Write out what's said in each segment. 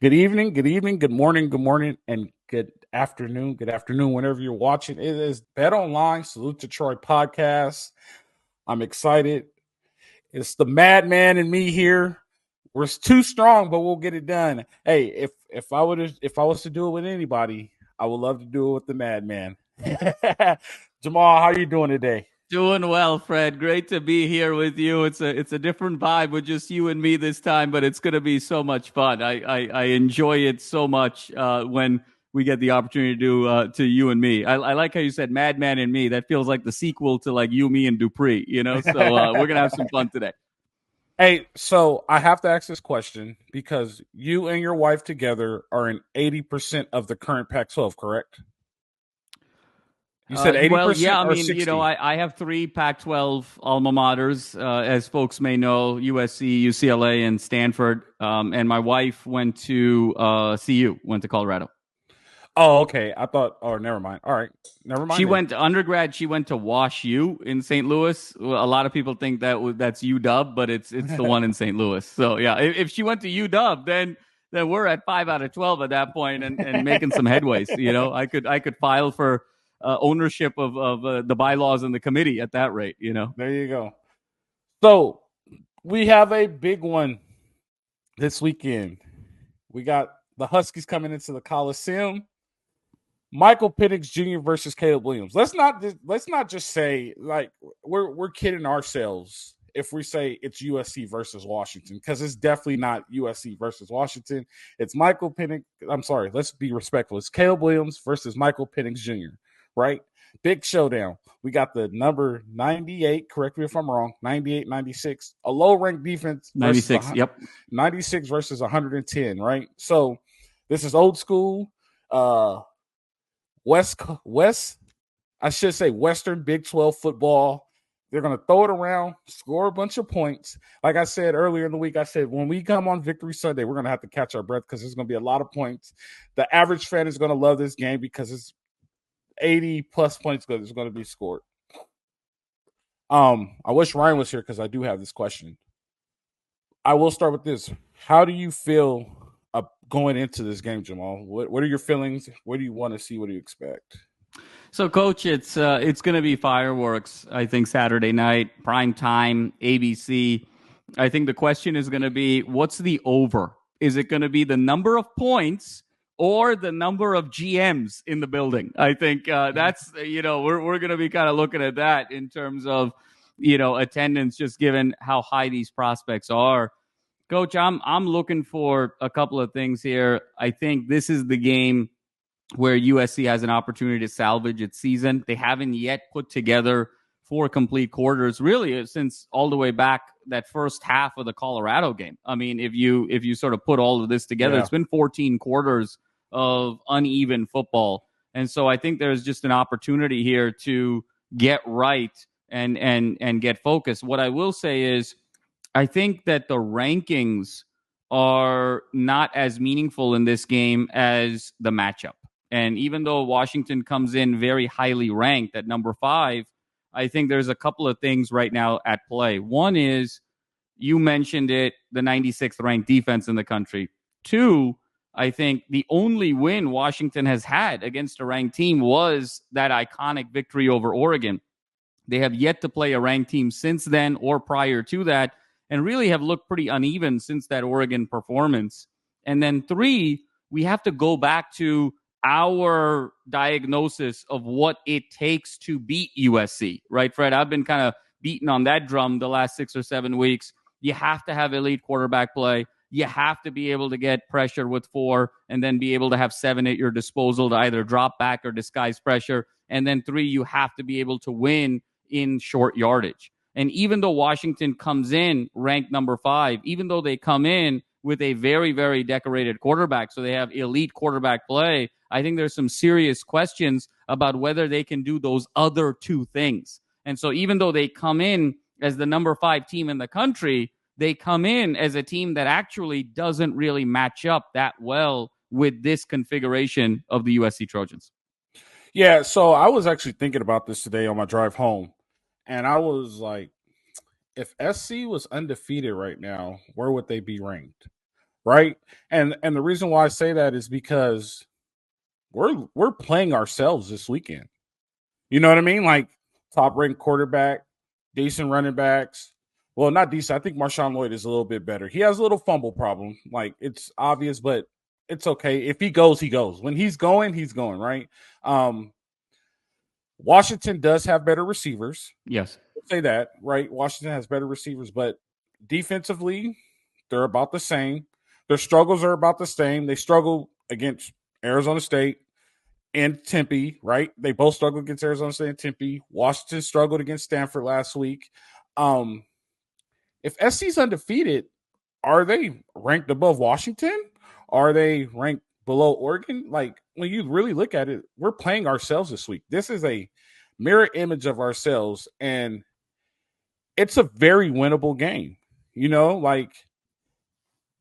Good evening, good morning, and good afternoon. Good afternoon, whenever you're watching. It is Bet Online, Salute to Troy podcast. I'm excited. It's the madman and me here. We're too strong, but we'll get it done. Hey, if I was to do it with anybody, I would love to do it with the madman. Jamal, how are you doing today? Doing well, Fred. Great to be here with you. It's a different vibe with just you and me this time, but it's going to be so much fun. I enjoy it so much when we get the opportunity to you and me. I like how you said Madman and Me. That feels like the sequel to like You, Me, and Dupree. So we're gonna have some fun today. Hey, so I have to ask this question because you and your wife together are in 80% of the current Pac-12, correct? You said 80% well, yeah, I or mean, 60? I have three Pac-12 alma maters, as folks may know: USC, UCLA, and Stanford. And my wife went to CU, went to Colorado. Oh, okay. I thought. Oh, never mind. All right, never mind. She went to undergrad. She went to Wash U in St. Louis. Well, a lot of people think that's UW, but it's the one in St. Louis. So yeah, if she went to UW, then we're at 5 out of 12 at that point and making some headways. I could file for ownership of the bylaws and the committee at that rate. There you go. So we have a big one this weekend. We got the Huskies coming into the Coliseum. Michael Penix Jr. versus Caleb Williams. Let's not just say like we're kidding ourselves if we say it's USC versus Washington, because it's definitely not USC versus Washington. It's Michael Penix. I'm sorry. Let's be respectful. It's Caleb Williams versus Michael Penix Jr. Right? Big showdown. We got the number 98. Correct me if I'm wrong. 98, 96. A low-ranked defense. 96. Yep. 96 versus 110. Right. So this is old school. West, I should say Western Big 12 football. They're going to throw it around, score a bunch of points. Like I said earlier in the week, I said when we come on Victory Sunday, we're going to have to catch our breath because there's going to be a lot of points. The average fan is going to love this game because it's 80-plus points that's going to be scored. I wish Ryan was here because I do have this question. I will start with this. How do you feel going into this game, Jamal? What are your feelings? What do you want to see? What do you expect? So, Coach, it's going to be fireworks. I think Saturday night, prime time, ABC. I think the question is going to be, what's the over? Is it going to be the number of points or the number of GMs in the building? I think that's we're going to be kind of looking at that in terms of attendance, just given how high these prospects are. Coach, I'm looking for a couple of things here. I think this is the game where USC has an opportunity to salvage its season. They haven't yet put together 4 complete quarters, really, since all the way back that first half of the Colorado game. I mean, if you sort of put all of this together, It's been 14 quarters of uneven football. And so I think there's just an opportunity here to get right and get focused. What I will say is, I think that the rankings are not as meaningful in this game as the matchup. And even though Washington comes in very highly ranked at number 5, I think there's a couple of things right now at play. One is, you mentioned it, the 96th ranked defense in the country. 2, I think the only win Washington has had against a ranked team was that iconic victory over Oregon. They have yet to play a ranked team since then or prior to that, and really have looked pretty uneven since that Oregon performance. And then 3, we have to go back to our diagnosis of what it takes to beat USC, right, Fred? I've been kind of beating on that drum the last 6 or 7 weeks. You have to have elite quarterback play. You have to be able to get pressure with 4 and then be able to have 7 at your disposal to either drop back or disguise pressure. And then 3, you have to be able to win in short yardage. And even though Washington comes in ranked number 5, even though they come in with a very, very decorated quarterback, so they have elite quarterback play, I think there's some serious questions about whether they can do those other 2 things. And so even though they come in as the number 5 team in the country, they come in as a team that actually doesn't really match up that well with this configuration of the USC Trojans. Yeah, so I was actually thinking about this today on my drive home. And I was like, if SC was undefeated right now, where would they be ranked? right? And the reason why I say that is because we're playing ourselves this weekend. You know what I mean? Like top ranked quarterback, decent running backs. Well, not decent. I think Marshawn Lloyd is a little bit better. He has a little fumble problem. Like it's obvious, but it's okay. If he goes, he goes. When he's going, right? Washington does have better receivers. Yes. I'll say that, right? Washington has better receivers, but defensively, they're about the same. Their struggles are about the same. They struggle against Arizona State and Tempe, right? They both struggled against Arizona State and Tempe. Washington struggled against Stanford last week. If SC's undefeated, are they ranked above Washington? Are they ranked below Oregon? Like, when you really look at it, we're playing ourselves this week. This is a mirror image of ourselves, and it's a very winnable game. You know, like,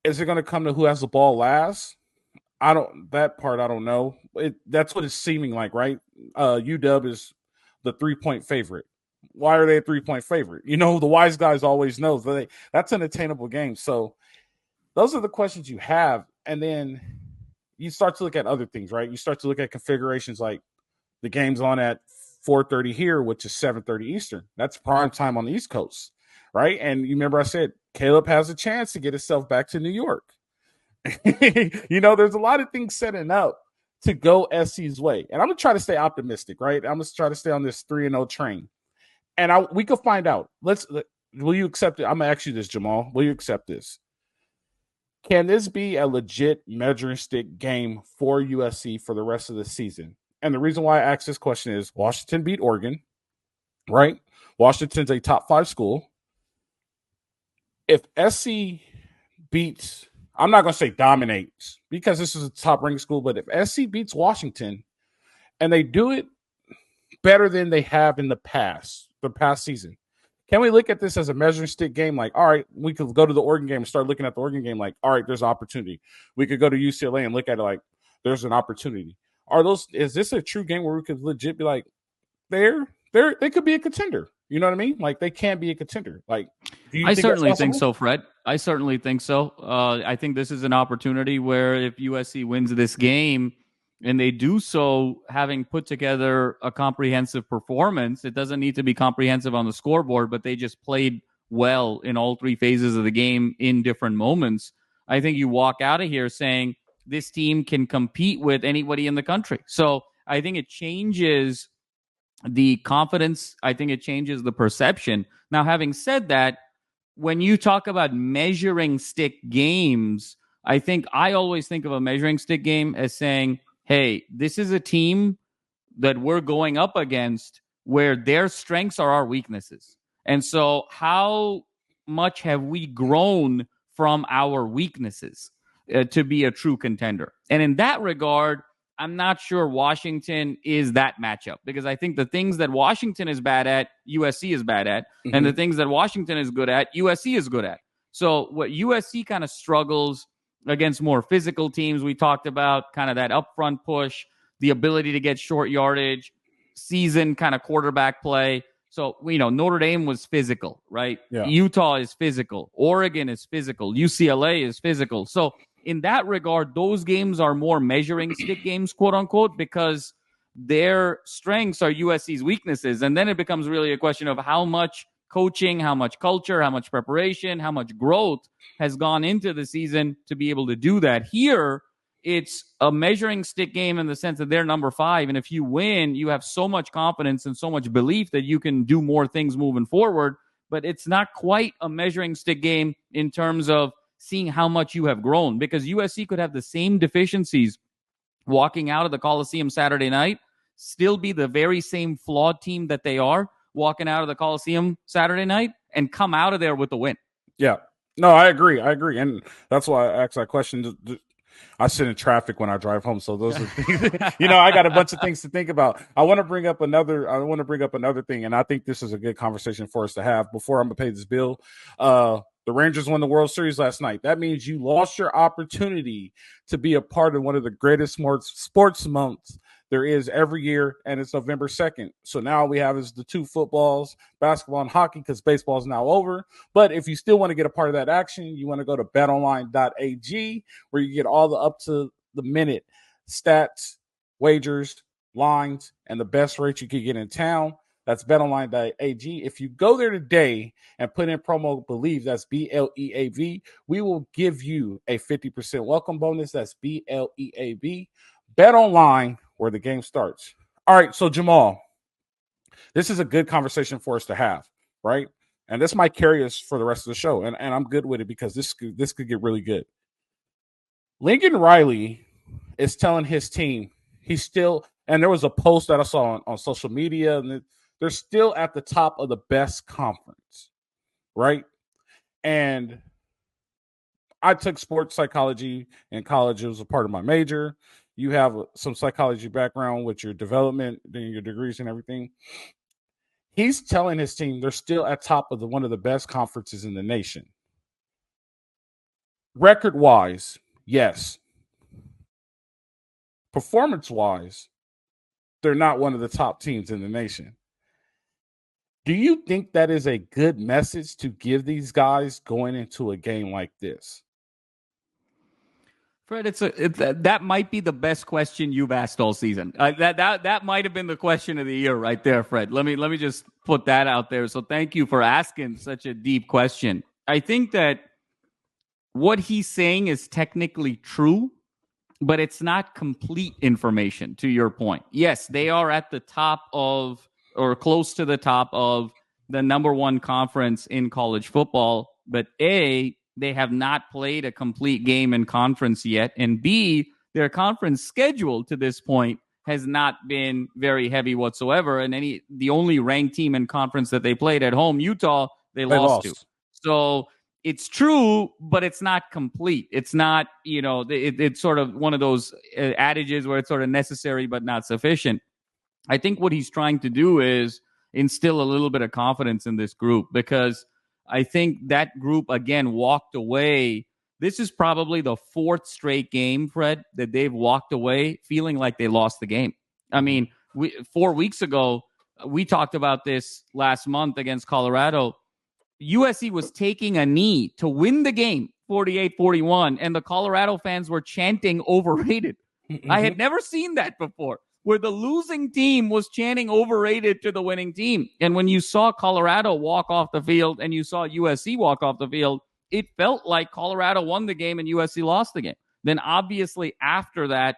is it going to come to who has the ball last? That part I don't know. That's what it's seeming like, right? UW is the 3-point favorite. Why are they a 3-point favorite? You know, the wise guys always know that's an attainable game. So those are the questions you have. And then you start to look at other things, right? You start to look at configurations like the game's on at 4:30 here, which is 7:30 Eastern. That's prime time on the East Coast, right? And you remember I said Caleb has a chance to get himself back to New York. You know, there's a lot of things setting up to go SC's way. And I'm going to try to stay optimistic, right? I'm going to try to stay on this 3-0 train. And we could find out. Will you accept it? I'm going to ask you this, Jamal. Will you accept this? Can this be a legit measuring stick game for USC for the rest of the season? And the reason why I ask this question is Washington beat Oregon, right? Washington's a top 5 school. If SC beats, I'm not going to say dominates because this is a top ranked school, but if SC beats Washington and they do it better than they have in the past season, can we look at this as a measuring stick game? Like, all right, we could go to the Oregon game and start looking at the Oregon game like, all right, there's an opportunity. We could go to UCLA and look at it like there's an opportunity. Is this a true game where we could legit be like, they could be a contender? You know what I mean? Like, they can be a contender. Like, I certainly think so, Fred. I certainly think so. I think this is an opportunity where if USC wins this game and they do so having put together a comprehensive performance, it doesn't need to be comprehensive on the scoreboard, but they just played well in all 3 phases of the game in different moments. I think you walk out of here saying this team can compete with anybody in the country. So I think it changes the confidence. I think it changes the perception. Now, having said that, when you talk about measuring stick games, I think I always think of a measuring stick game as saying, hey, this is a team that we're going up against where their strengths are our weaknesses. And so how much have we grown from our weaknesses to be a true contender? And in that regard, I'm not sure Washington is that matchup because I think the things that Washington is bad at, USC is bad at, and the things that Washington is good at, USC is good at. So what USC kind of struggles against more physical teams, we talked about kind of that upfront push, the ability to get short yardage, seasoned kind of quarterback play. So, Notre Dame was physical, right? Yeah. Utah is physical. Oregon is physical. UCLA is physical. So in that regard, those games are more measuring stick games, quote unquote, because their strengths are USC's weaknesses. And then it becomes really a question of how much coaching, how much culture, how much preparation, how much growth has gone into the season to be able to do that. Here, it's a measuring stick game in the sense that they're number 5. And if you win, you have so much confidence and so much belief that you can do more things moving forward. But it's not quite a measuring stick game in terms of seeing how much you have grown, because USC could have the same deficiencies walking out of the Coliseum Saturday night, still be the very same flawed team that they are walking out of the Coliseum Saturday night, and come out of there with a win. Yeah. No, I agree. And that's why I asked that question. I sit in traffic when I drive home, so those are things. I got a bunch of things to think about. I want to bring up another thing, and I think this is a good conversation for us to have before I'm gonna pay this bill. The Rangers won the World Series last night. That means you lost your opportunity to be a part of one of the greatest sports months there is every year, and it's November 2nd. So now we have is the 2 footballs, basketball and hockey, because baseball is now over. But if you still want to get a part of that action, you want to go to betonline.ag, where you get all the up-to-the-minute stats, wagers, lines, and the best rate you could get in town. That's betonline.ag. If you go there today and put in promo BELIEVE, that's BLEAV, we will give you a 50% welcome bonus. That's BLEAV. Bet online, where the game starts. All right, so Jamal, this is a good conversation for us to have, right? And this might carry us for the rest of the show, and I'm good with it because this could get really good. Lincoln Riley is telling his team he's still, and there was a post that I saw on social media, and they're still at the top of the best conference, right? And I took sports psychology in college. It was a part of my major. You have some psychology background with your development, then your degrees and everything. He's telling his team they're still at top of one of the best conferences in the nation. Record-wise, yes. Performance-wise, they're not one of the top teams in the nation. Do you think that is a good message to give these guys going into a game like this? Fred, that might be the best question you've asked all season. That might have been the question of the year right there, Fred. Let me just put that out there. So thank you for asking such a deep question. I think that what he's saying is technically true, but it's not complete information, to your point. Yes, they are at the top of, or close to the top of, the number 1 conference in college football, but A, they have not played a complete game in conference yet, and B, their conference schedule to this point has not been very heavy whatsoever, and the only ranked team in conference that they played at home, Utah, they lost to. So it's true, but it's not complete. It's not, it's sort of one of those adages where it's sort of necessary but not sufficient. I think what he's trying to do is instill a little bit of confidence in this group, because I think that group, again, walked away. This is probably the 4th straight game, Fred, that they've walked away feeling like they lost the game. I mean, 4 weeks ago, we talked about this last month against Colorado. USC was taking a knee to win the game, 48-41, and the Colorado fans were chanting overrated. Mm-hmm. I had never seen that before, where the losing team was chanting overrated to the winning team. And when you saw Colorado walk off the field and you saw USC walk off the field, it felt like Colorado won the game and USC lost the game. Then obviously after that,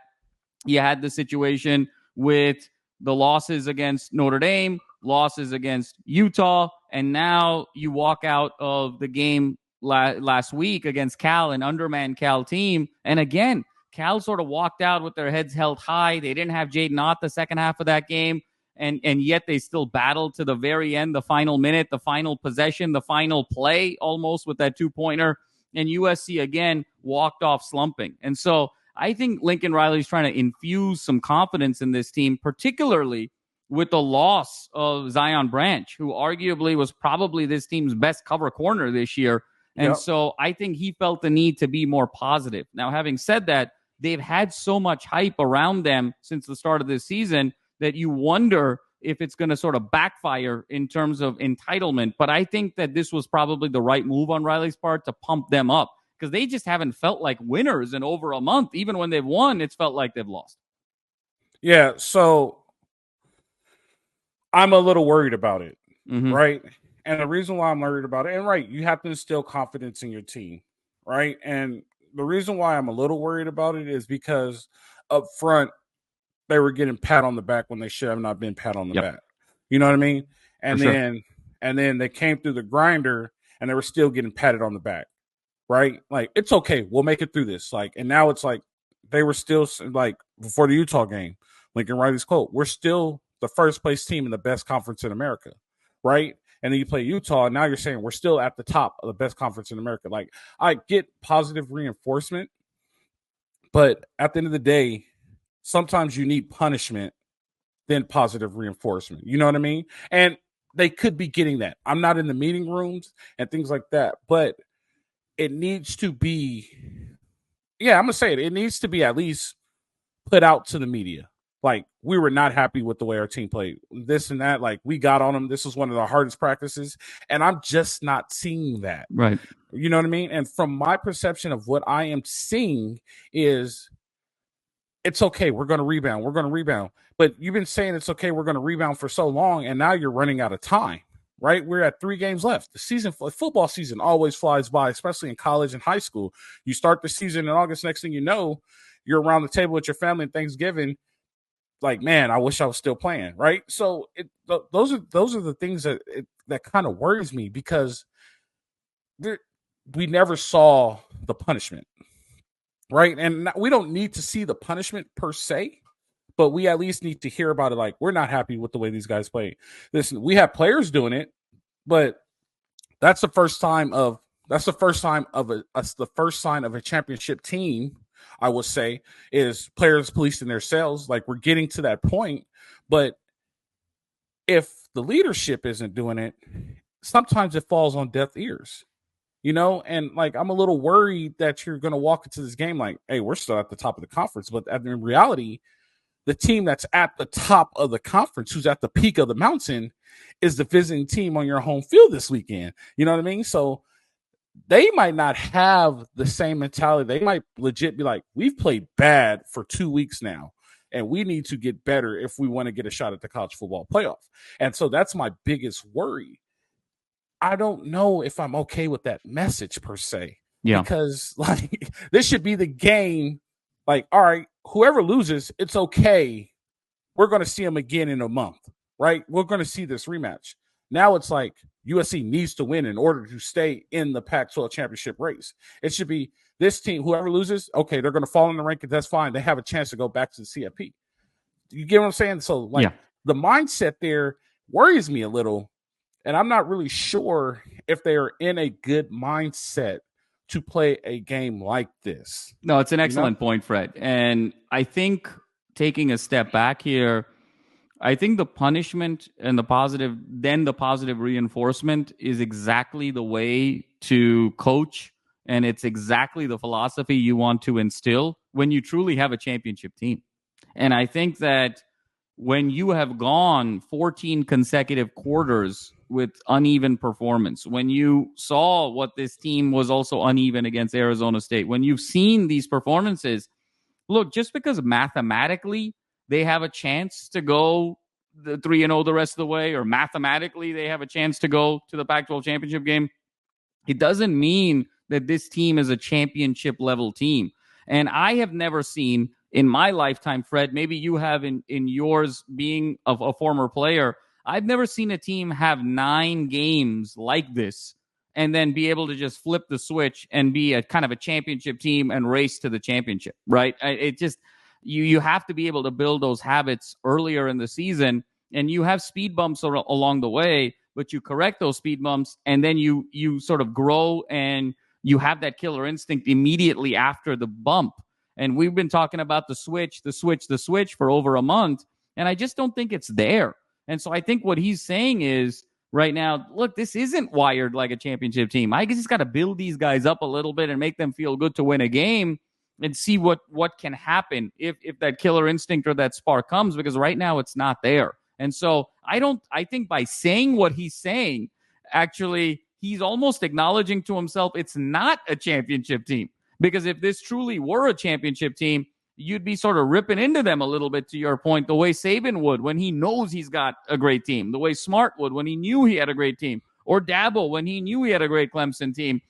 you had the situation with the losses against Notre Dame, losses against Utah, and now you walk out of the game last week against Cal, an undermanned Cal team. And again, Cal sort of walked out with their heads held high. They didn't have Jaden Ott the second half of that game, and yet they still battled to the very end, the final minute, the final possession, the final play almost with that 2-pointer. And USC, again, walked off slumping. And so I think Lincoln Riley's trying to infuse some confidence in this team, particularly with the loss of Zion Branch, who arguably was probably this team's best cover corner this year. And so I think he felt the need to be more positive. Now, having said that, they've had so much hype around them since the start of this season that you wonder if it's going to sort of backfire in terms of entitlement. But I think that this was probably the right move on Riley's part to pump them up, because they just haven't felt like winners in over a month. Even when they've won, it's felt like they've lost. Yeah, so I'm a little worried about it, right? And the reason why I'm worried about it, and right, you have to instill confidence in your team, right? And the reason why I'm a little worried about it is because up front, they were getting pat on the back when they should have not been pat on the back. You know what I mean? And then they came through the grinder and they were still getting patted on the back, right? Like, it's okay. We'll make it through this. Like, and now it's like they were still, like, before the Utah game, Lincoln Riley's quote, we're still the first place team in the best conference in America, right? And then you play Utah, and now you're saying we're still at the top of the best conference in America. Like, I get positive reinforcement, but at the end of the day, sometimes you need punishment than positive reinforcement. You know what I mean? And they could be getting that. I'm not in the meeting rooms and things like that, but it needs to be, I'm going to say it. It needs to be at least put out to the media. like we were not happy with the way our team played, this and that. Like we got on them. This was one of the hardest practices. And I'm just not seeing that. Right. You know what I mean? And from my perception of what I am seeing is it's okay. We're going to rebound. We're going to rebound. But you've been saying it's okay. We're going to rebound for so long. And now you're running out of time, right? We're at 3 games left. The football season always flies by, especially in college and high school. You start the season in August. Next thing you know, you're around the table with your family at Thanksgiving. Like, man, I wish I was still playing, right? So those are the things that kind of worries me, because we never saw the punishment, right? And we don't need to see the punishment per se, but we at least need to hear about it. Like, we're not happy with the way these guys play. Listen, we have players doing it, but that's the first sign of a championship team, I would say, is players policing themselves. Like, we're getting to that point. But if the leadership isn't doing it, sometimes it falls on deaf ears, you know? And like, I'm a little worried that you're going to walk into this game like, hey, we're still at the top of the conference. But in reality, the team that's at the top of the conference, who's at the peak of the mountain, is the visiting team on your home field this weekend. You know what I mean? So they might not have the same mentality. They might legit be like, we've played bad for 2 weeks now, and we need to get better if we want to get a shot at the college football playoff. And so that's my biggest worry. I don't know if I'm okay with that message per se. Yeah. Because like, this should be the game. Like, all right, whoever loses, it's okay. We're going to see them again in a month, right? We're going to see this rematch. Now it's like USC needs to win in order to stay in the Pac-12 championship race. It should be this team, whoever loses, okay, they're going to fall in the rankings. That's fine. They have a chance to go back to the CFP. You get what I'm saying? So, like, the mindset there worries me a little, and I'm not really sure if they are in a good mindset to play a game like this. No, it's an excellent point, Fred. And I think taking a step back here, I think the punishment and the positive reinforcement is exactly the way to coach, and it's exactly the philosophy you want to instill when you truly have a championship team. And I think that when you have gone 14 consecutive quarters with uneven performance, when you saw what this team was also uneven against Arizona State, when you've seen these performances, look, just because mathematically they have a chance to go the 3-0 the rest of the way, or mathematically they have a chance to go to the Pac-12 championship game, it doesn't mean that this team is a championship level team. And I have never seen in my lifetime, Fred, maybe you have in yours being a former player, I've never seen a team have 9 games like this and then be able to just flip the switch and be a kind of a championship team and race to the championship, right? It just, you have to be able to build those habits earlier in the season, and you have speed bumps along the way, but you correct those speed bumps, and then you sort of grow, and you have that killer instinct immediately after the bump. And we've been talking about the switch for over a month, and I just don't think it's there. And so I think what he's saying is, right now, look, this isn't wired like a championship team. I just got to build these guys up a little bit and make them feel good to win a game and see what can happen if that killer instinct or that spark comes, because right now it's not there. And so I think by saying what he's saying, actually, he's almost acknowledging to himself it's not a championship team. Because if this truly were a championship team, you'd be sort of ripping into them a little bit, to your point, the way Saban would when he knows he's got a great team, the way Smart would when he knew he had a great team, or Dabo when he knew he had a great Clemson team.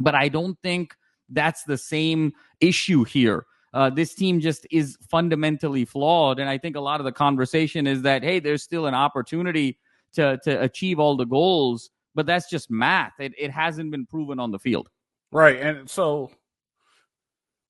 But I don't think that's the same issue here. This team just is fundamentally flawed. And I think a lot of the conversation is that, hey, there's still an opportunity to achieve all the goals, but that's just math. It hasn't been proven on the field. Right. And so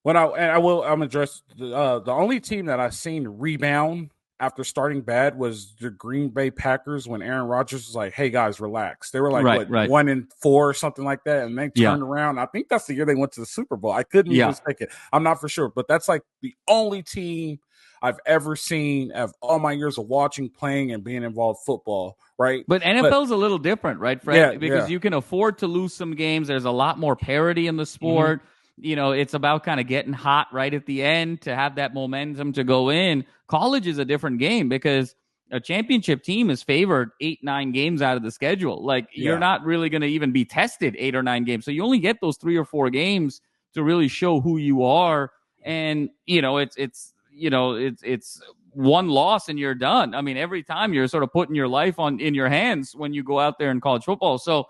I'm address the only team that I've seen rebound after starting bad was the Green Bay Packers, when Aaron Rodgers was like, hey guys, relax. They were like 1-4 or something like that, and they turned around. I think that's the year they went to the Super Bowl. I couldn't even take it. I'm not for sure, but that's like the only team I've ever seen of all my years of watching, playing, and being involved in football, right? But NFL's a little different, right, Fred? Because you can afford to lose some games. There's a lot more parity in the sport. Mm-hmm. it's about kind of getting hot right at the end to have that momentum to go in. College is a different game because a championship team is favored 8-9 games out of the schedule. Like, you're not really going to even be tested 8 or 9 games. So you only get those 3 or 4 games to really show who you are. And, it's one loss and you're done. I mean, every time you're sort of putting your life in your hands when you go out there in college football. So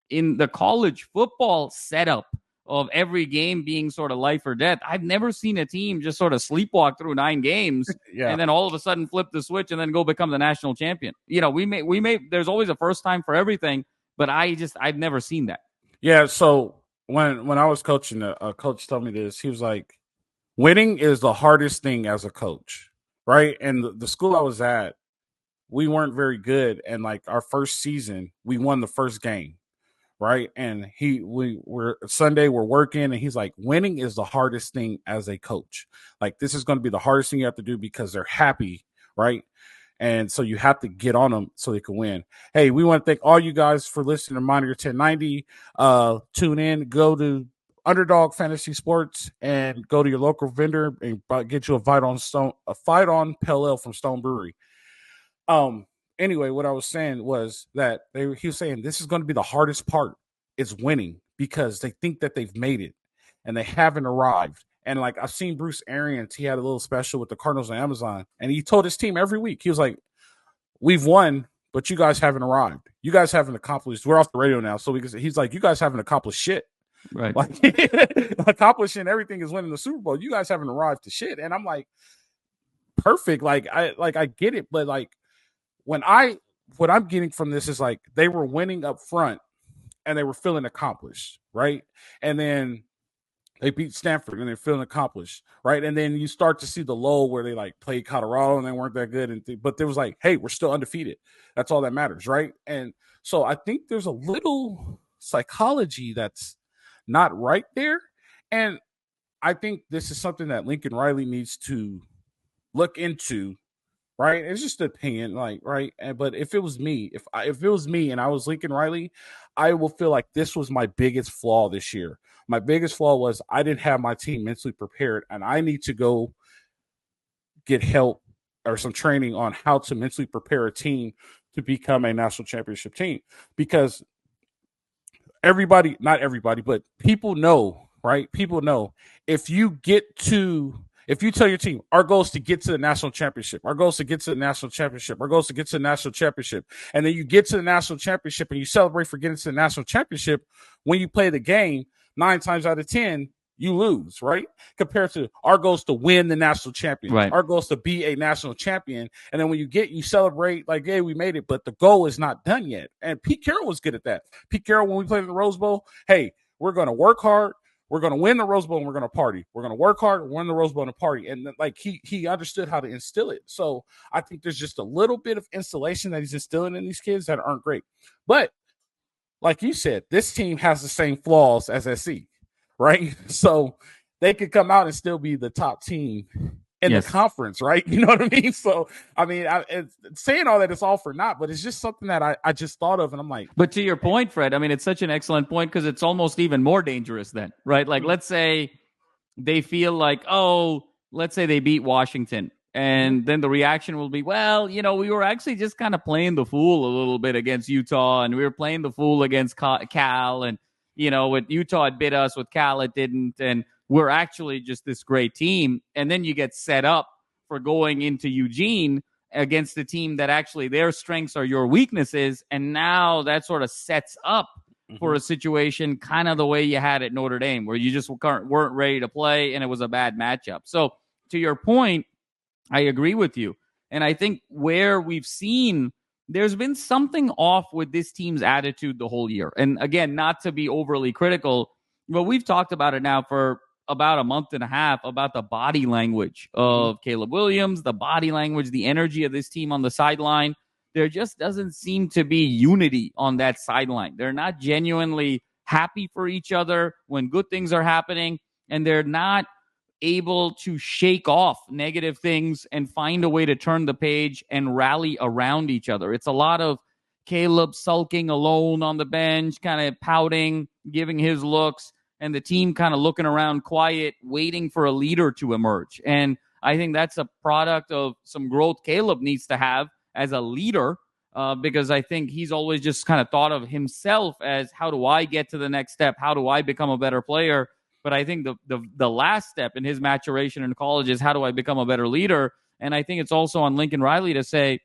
in the college football setup of every game being sort of life or death, I've never seen a team just sort of sleepwalk through 9 games and then all of a sudden flip the switch and then go become the national champion. We may there's always a first time for everything, but I've never seen that. Yeah. So when I was coaching, a coach told me this. He was like, winning is the hardest thing as a coach, right? And the school I was at, we weren't very good. And like our first season, we won the first game, right? And we're Sunday, we're working, and he's like, winning is the hardest thing as a coach. Like, this is going to be the hardest thing you have to do because they're happy, right? And so you have to get on them so they can win. Hey, we want to thank all you guys for listening to Monitor 1090. Tune in, go to Underdog Fantasy Sports, and go to your local vendor and get you a Fight on Pale Ale from Stone Brewery. Anyway, what I was saying was that he was saying this is going to be the hardest part is winning because they think that they've made it and they haven't arrived. And like, I've seen Bruce Arians, he had a little special with the Cardinals on Amazon, and he told his team every week, he was like, we've won, but you guys haven't arrived. You guys haven't accomplished. We're off the radio now. So he's like, you guys haven't accomplished shit. Right. Like, accomplishing everything is winning the Super Bowl. You guys haven't arrived to shit. And I'm like, perfect. Like, I get it. But like, what I'm getting from this is like, they were winning up front and they were feeling accomplished. Right. And then they beat Stanford and they're feeling accomplished, right? And then you start to see the lull where they like played Colorado and they weren't that good. But there was like, hey, we're still undefeated. That's all that matters, right? And so I think there's a little psychology that's not right there. And I think this is something that Lincoln Riley needs to look into, right? It's just an opinion, like, right? But if it was me, if it was me and I was Lincoln Riley, I will feel like this was my biggest flaw this year. My biggest flaw was I didn't have my team mentally prepared, and I need to go get help or some training on how to mentally prepare a team to become a national championship team. Because not everybody, but people know, right? People know if you tell your team, our goal is to get to the national championship, our goal is to get to the national championship, our goal is to get to the national championship, and then you get to the national championship and you celebrate for getting to the national championship, when you play the game, 9 times out of 10, you lose, right? Compared to our goal is to win the national champion. Right. Our goal is to be a national champion. And then when you celebrate like, hey, we made it, but the goal is not done yet. And Pete Carroll was good at that. Pete Carroll, when we played in the Rose Bowl, hey, we're going to work hard. We're going to win the Rose Bowl and we're going to party. We're going to work hard, win the Rose Bowl and party. And like he understood how to instill it. So I think there's just a little bit of installation that he's instilling in these kids that aren't great. But like you said, this team has the same flaws as SC, right? So they could come out and still be the top team in the conference, right? You know what I mean? So, I mean, saying all that is all for naught, but it's just something that I just thought of, and I'm like. But to your point, Fred, I mean, it's such an excellent point because it's almost even more dangerous then, right? Like, let's say they feel like, let's say they beat Washington. And then the reaction will be, well, we were actually just kind of playing the fool a little bit against Utah, and we were playing the fool against Cal, and, with Utah it bit us, with Cal it didn't, and we're actually just this great team. And then you get set up for going into Eugene against a team that actually their strengths are your weaknesses, and now that sort of sets up for a situation kind of the way you had at Notre Dame, where you just weren't ready to play, and it was a bad matchup. So to your point, I agree with you. And I think where we've seen there's been something off with this team's attitude the whole year. And again, not to be overly critical, but we've talked about it now for about a month and a half about the body language of Caleb Williams, the body language, the energy of this team on the sideline. There just doesn't seem to be unity on that sideline. They're not genuinely happy for each other when good things are happening, and they're not able to shake off negative things and find a way to turn the page and rally around each other. It's a lot of Caleb sulking alone on the bench, kind of pouting, giving his looks, and the team kind of looking around quiet, waiting for a leader to emerge. And I think that's a product of some growth Caleb needs to have as a leader, because I think he's always just kind of thought of himself as, how do I get to the next step? How do I become a better player? But I think the last step in his maturation in college is, how do I become a better leader? And I think it's also on Lincoln Riley to say,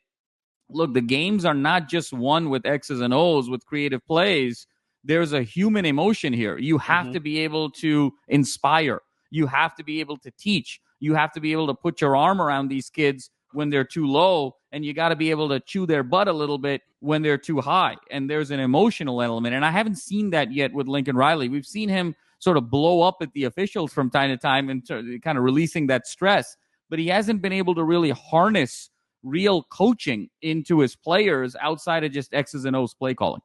look, the games are not just won with X's and O's, with creative plays. There's a human emotion here. You have to be able to inspire. You have to be able to teach. You have to be able to put your arm around these kids when they're too low, and you got to be able to chew their butt a little bit when they're too high. And there's an emotional element. And I haven't seen that yet with Lincoln Riley. We've seen him sort of blow up at the officials from time to time and kind of releasing that stress. But he hasn't been able to really harness real coaching into his players outside of just X's and O's play calling.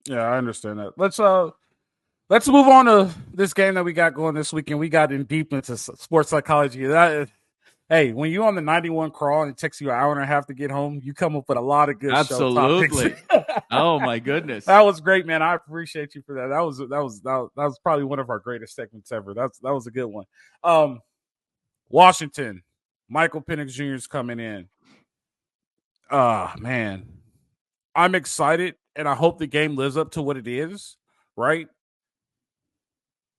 Yeah, I understand that. Let's move on to this game that we got going this weekend. We got in deep into sports psychology. Hey, when you're on the 91 crawl and it takes you an hour and a half to get home, you come up with a lot of good show topics. Oh my goodness, that was great, man. I appreciate you for that. That was probably one of our greatest segments ever. That was a good one. Washington, Michael Penix Jr. is coming in. Man, I'm excited, and I hope the game lives up to what it is. Right?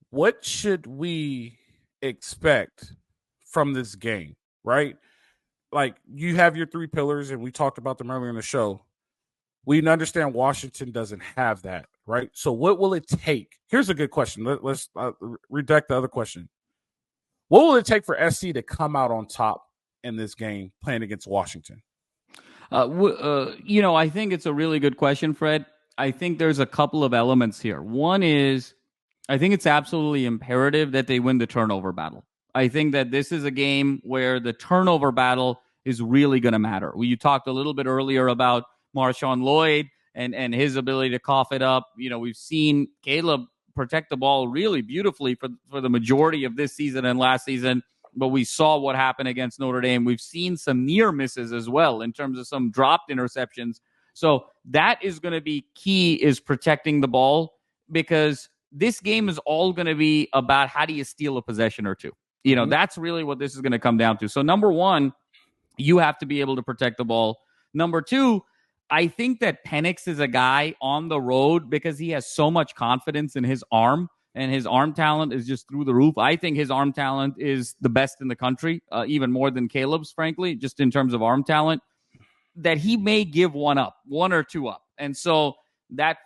What should we expect from this game? Right? Like, you have your three pillars, and we talked about them earlier in the show. We understand Washington doesn't have that, right? So what will it take? Here's a good question. Let's redact the other question. What will it take for SC to come out on top in this game playing against Washington? I think it's a really good question, Fred. I think there's a couple of elements here. One is, I think it's absolutely imperative that they win the turnover battle. I think that this is a game where the turnover battle is really going to matter. You talked a little bit earlier about Marshawn Lloyd and his ability to cough it up. We've seen Caleb protect the ball really beautifully for the majority of this season and last season, but we saw what happened against Notre Dame. We've seen some near misses as well in terms of some dropped interceptions. So that is going to be key, is protecting the ball, because this game is all going to be about how do you steal a possession or two. That's really what this is going to come down to. So number one, you have to be able to protect the ball. Number two, I think that Penix is a guy on the road because he has so much confidence in his arm, and his arm talent is just through the roof. I think his arm talent is the best in the country, even more than Caleb's, frankly, just in terms of arm talent, that he may give one or two up. And so that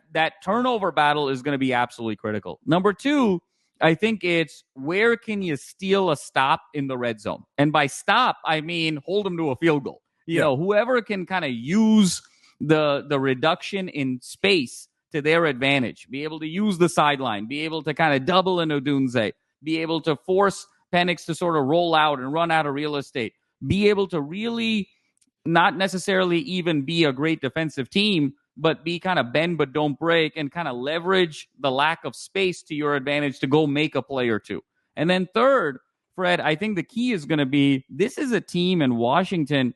turnover battle is going to be absolutely critical. Number two, I think it's, where can you steal a stop in the red zone? And by stop, I mean hold them to a field goal. Whoever can kind of use the reduction in space to their advantage, be able to use the sideline, be able to kind of double an Odunze, be able to force Penix to sort of roll out and run out of real estate, be able to really not necessarily even be a great defensive team, but be kind of bend but don't break and kind of leverage the lack of space to your advantage to go make a play or two. And then third, Fred, I think the key is going to be, this is a team in Washington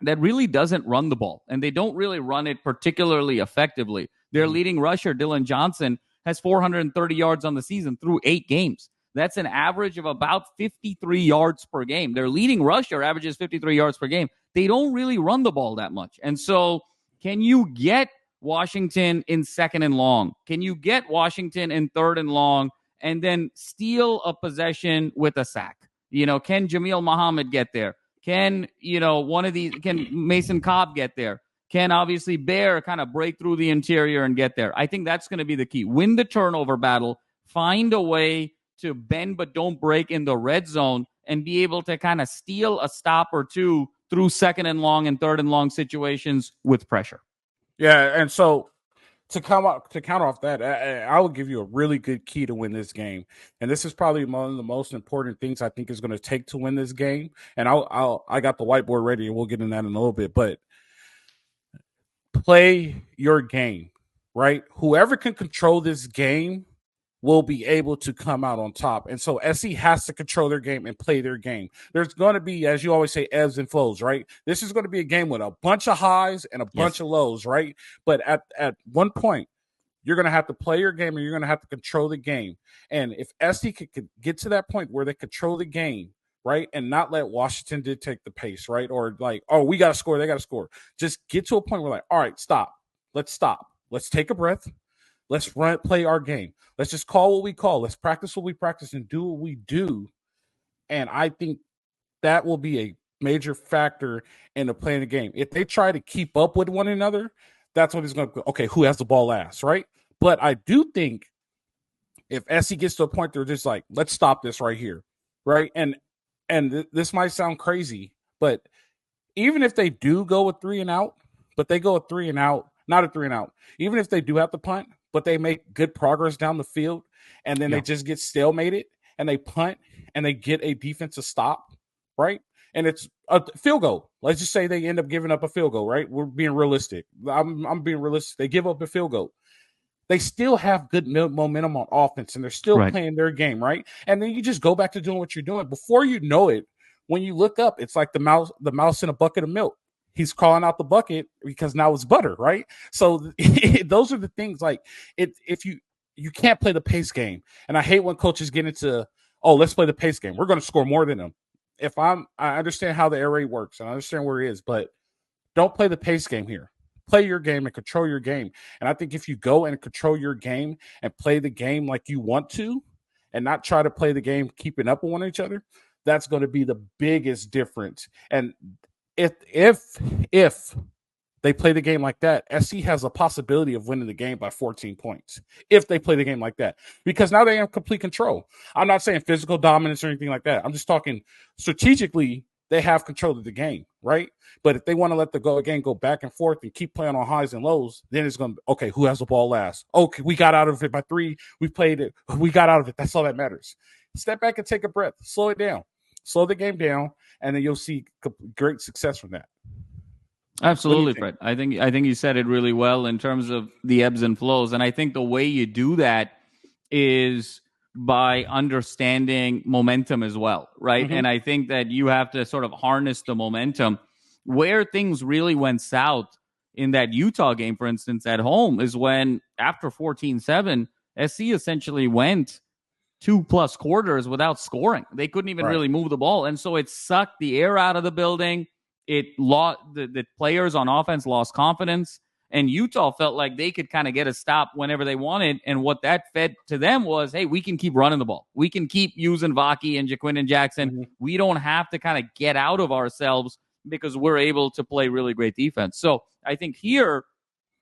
that really doesn't run the ball, and they don't really run it particularly effectively. Their leading rusher, Dylan Johnson, has 430 yards on the season through 8 games. That's an average of about 53 yards per game. Their leading rusher averages 53 yards per game. They don't really run the ball that much. And so can you get Washington in second and long? Can you get Washington in third and long and then steal a possession with a sack? Can Jamil Muhammad get there? Can Mason Cobb get there? Can obviously Bear kind of break through the interior and get there? I think that's going to be the key. Win the turnover battle, find a way to bend but don't break in the red zone, and be able to kind of steal a stop or two through second and long and third and long situations with pressure. Yeah, and so to counter off that, I will give you a really good key to win this game, and this is probably one of the most important things I think is going to take to win this game. And I got the whiteboard ready, and we'll get in that in a little bit. But play your game, right? Whoever can control this game will be able to come out on top. And so SC has to control their game and play their game. There's going to be, as you always say, ebbs and flows, right? This is going to be a game with a bunch of highs and a bunch of lows, right? But at one point, You're going to have to play your game, and you're going to have to control the game. And if SC could get to that point where they control the game, right, and not let Washington dictate the pace, right, or like, oh, we got to score, they got to score. Just get to a point where like, all right, stop. Let's take a breath. Let's play our game. Let's just call what we call. Let's practice what we practice and do what we do. And I think that will be a major factor in the playing the game. If they try to keep up with one another, that's what it's going to go. Okay, who has the ball last, right? But I do think if SC gets to a point they're just like, let's stop this right here, right? And this might sound crazy, but even if they do go with 3 and out, but they go with 3 and out, not a 3 and out, even if they do have to punt, but they make good progress down the field, and then they just get stalemated and they punt and they get a defensive stop, right? And it's a field goal. Let's just say they end up giving up a field goal, right? We're being realistic. I'm being realistic. They give up a field goal. They still have good momentum on offense, and they're still playing their game, right? And then you just go back to doing what you're doing. Before you know it, when you look up, it's like the mouse in a bucket of milk. He's calling out the bucket because now it's butter, right? So those are the things like if you can't play the pace game. And I hate when coaches get into, oh, let's play the pace game. We're going to score more than them. I understand how the air raid works and I understand where it is, but don't play the pace game here. Play your game and control your game. And I think if you go and control your game and play the game like you want to and not try to play the game keeping up with one each other, that's going to be the biggest difference. And if they play the game like that, SC has a possibility of winning the game by 14 points if they play the game like that, because now they have complete control. I'm not saying physical dominance or anything like that. I'm just talking strategically. They have control of the game, right? But if they want to let the game go back and forth and keep playing on highs and lows, then it's going to be, okay, who has the ball last? Okay, we got out of it by 3. We played it. We got out of it. That's all that matters. Step back and take a breath. Slow it down. Slow the game down, and then you'll see great success from that. Absolutely, Fred. I think you said it really well in terms of the ebbs and flows. And I think the way you do that is by understanding momentum as well, right? Mm-hmm. And I think that you have to sort of harness the momentum. Where things really went south in that Utah game, for instance, at home, is when after 14-7, SC essentially went 2+ quarters without scoring. They couldn't even really move the ball. And so it sucked the air out of the building. It lost the players on offense lost confidence, and Utah felt like they could kind of get a stop whenever they wanted. And what that fed to them was, hey, we can keep running the ball. We can keep using Vaki and Quinten Jackson. Mm-hmm. We don't have to kind of get out of ourselves because we're able to play really great defense. So I think here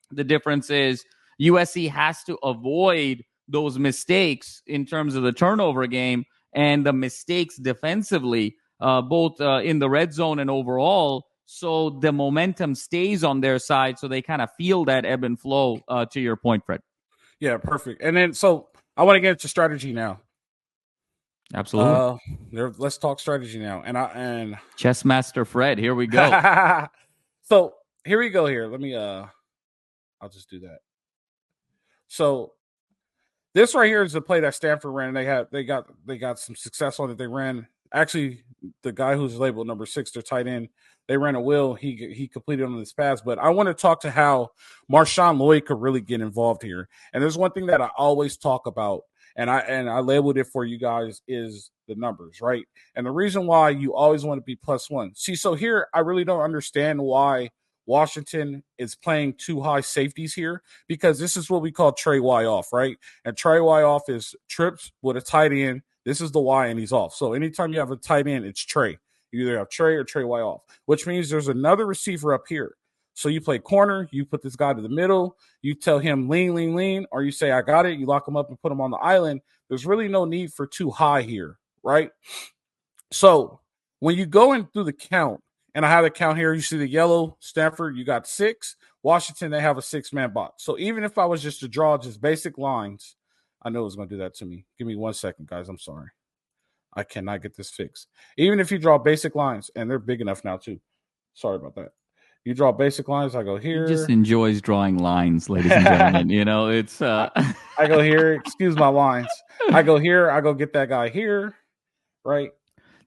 the difference is USC has to avoid those mistakes in terms of the turnover game and the mistakes defensively, both in the red zone and overall, so the momentum stays on their side, so they kind of feel that ebb and flow, to your point, Fred. Yeah, perfect. And then, so I want to get into strategy now. Absolutely. Let's talk strategy now. And Chess Master Fred, here we go. So here we go here. Let me, I'll just do that. So this right here is the play that Stanford ran. They got some success on it. They ran, actually, the guy who's labeled number 6, their tight end, they ran a wheel. He completed on this pass. But I want to talk to how Marshawn Lloyd could really get involved here. And there's one thing that I always talk about, and I labeled it for you guys, is the numbers, right? And the reason why you always want to be +1. See, so here I really don't understand why Washington is playing 2 high safeties here, because this is what we call Trey Y off, right? And Trey Y off is trips with a tight end. This is the Y, and he's off. So anytime you have a tight end, it's Trey. You either have Trey or Trey Y off, which means there's another receiver up here. So you play corner, you put this guy to the middle, you tell him lean, lean, lean, or you say, I got it, you lock him up and put him on the island. There's really no need for 2 high here, right? So when you go in through the count, and I have the count here, you see the yellow, Stanford, you got 6. Washington, they have a 6-man box. So even if I was just to draw just basic lines, I know it's going to do that to me. Give me 1 second, guys. I'm sorry. I cannot get this fixed. Even if you draw basic lines, and they're big enough now too. Sorry about that. You draw basic lines, I go here. He just enjoys drawing lines, ladies and gentlemen. You know, it's I go here, excuse my lines. I go here, I go get that guy here, right?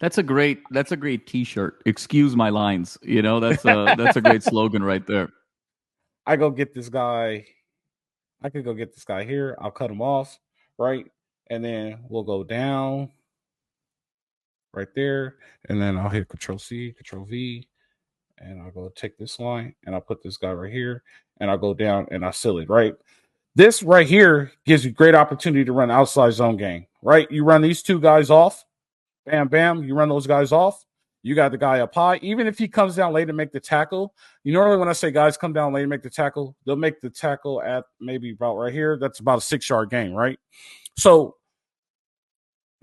That's a great T-shirt. Excuse my lines. You know, that's a great slogan right there. I go get this guy. I could go get this guy here. I'll cut him off, right? And then we'll go down right there. And then I'll hit Control-C, Control-V. And I'll go take this line. And I'll put this guy right here. And I'll go down and I'll seal it, right? This right here gives you great opportunity to run outside zone game, right? You run these two guys off. Bam, bam. You run those guys off. You got the guy up high. Even if he comes down late to make the tackle, normally when I say guys come down late to make the tackle, they'll make the tackle at maybe about right here. That's about a 6-yard gain, right? So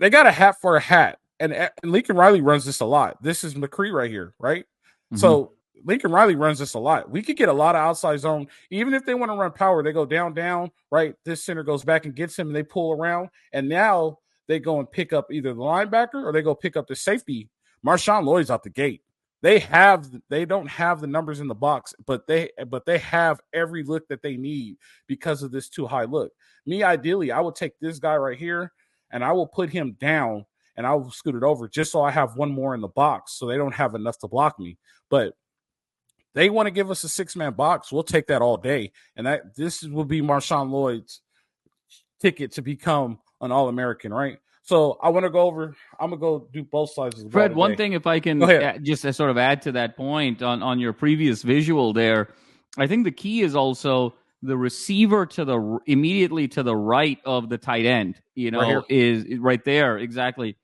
they got a hat for a hat. And Lincoln Riley runs this a lot. This is McCree right here, right? Mm-hmm. So Lincoln Riley runs this a lot. We could get a lot of outside zone. Even if they want to run power, they go down, right? This center goes back and gets him, and they pull around. And now they go and pick up either the linebacker or they go pick up the safety. Marshawn Lloyd's out the gate. They don't have the numbers in the box, but they have every look that they need because of this too high look. Me, ideally, I would take this guy right here and I will put him down and I will scoot it over just so I have one more in the box so they don't have enough to block me. But they want to give us a 6-man box. We'll take that all day. And this will be Marshawn Lloyd's ticket to become an All-American, right? So I want to go over. I'm gonna go do both sides of the ball. Fred, one thing, if I can just sort of add to that point on your previous visual there, I think the key is also the receiver immediately to the right of the tight end. Is right there exactly.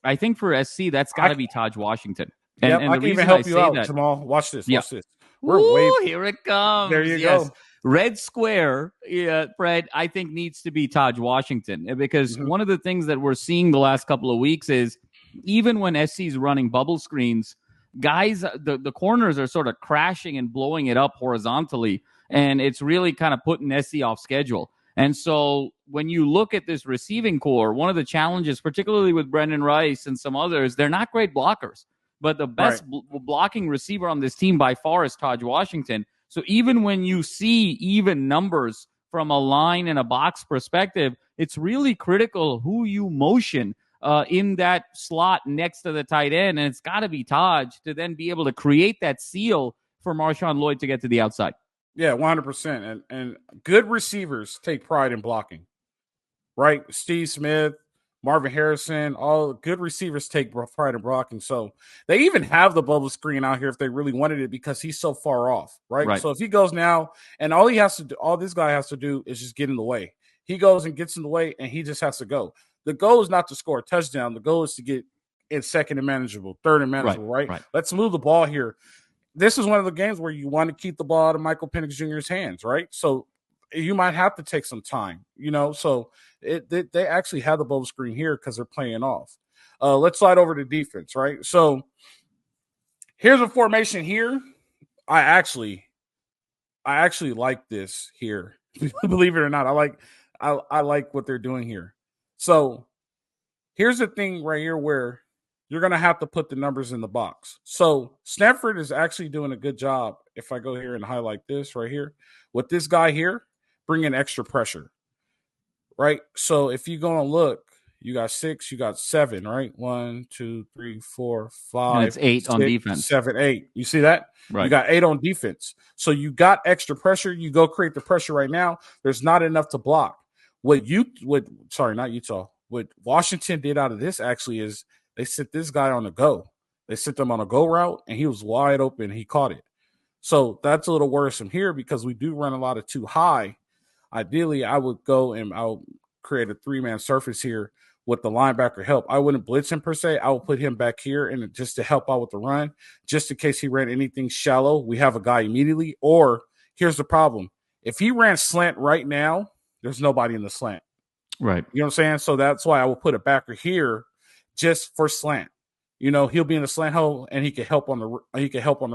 I think for SC that's got to be Tahj Washington. And I can even help you out, Jamal. Watch this. Watch this. Here it comes. There you go. Red square, Fred, I think needs to be Tahj Washington because one of the things that we're seeing the last couple of weeks is even when SC is running bubble screens, guys, the corners are sort of crashing and blowing it up horizontally, and it's really kind of putting SC off schedule. And so when you look at this receiving core, one of the challenges, particularly with Brenden Rice and some others, they're not great blockers. But the best blocking receiver on this team by far is Tahj Washington. So even when you see even numbers from a line and a box perspective, it's really critical who you motion in that slot next to the tight end. And it's got to be Tahj to then be able to create that seal for Marshawn Lloyd to get to the outside. Yeah, 100%. And good receivers take pride in blocking, right? Steve Smith, Marvin Harrison, all good receivers take pride in blocking. So they even have the bubble screen out here if they really wanted it because he's so far off, right? So if he goes now and all this guy has to do is just get in the way. He goes and gets in the way and he just has to go. The goal is not to score a touchdown. The goal is to get in second and manageable, third and manageable, right? Let's move the ball here. This is one of the games where you want to keep the ball out of Michael Penix Jr.'s hands, right? So you might have to take some time, so they actually have the bubble screen here because they're playing off. Let's slide over to defense, right? So here's a formation here. I actually like this here. Believe it or not, I like what they're doing here. So here's the thing right here where you're going to have to put the numbers in the box. So Stanford is actually doing a good job. If I go here and highlight this right here with this guy here, bringing extra pressure, right? So if you go and look, you got 6, you got 7, right? 1, 2, 3, 4, 5. And it's 8 on defense. 7, 8. You see that? Right. You got 8 on defense. So you got extra pressure. You go create the pressure right now. There's not enough to block. What Washington did out of this actually is they sent this guy on a go. They sent him on a go route, and he was wide open. He caught it. So that's a little worrisome here because we do run a lot of too high. Ideally, I would go and I'll create a 3-man surface here with the linebacker help. I wouldn't blitz him per se. I will put him back here and just to help out with the run, just in case he ran anything shallow. We have a guy immediately. Or here's the problem. If he ran slant right now, there's nobody in the slant. Right. You know what I'm saying? So that's why I will put a backer here just for slant. He'll be in the slant hole and he can help on the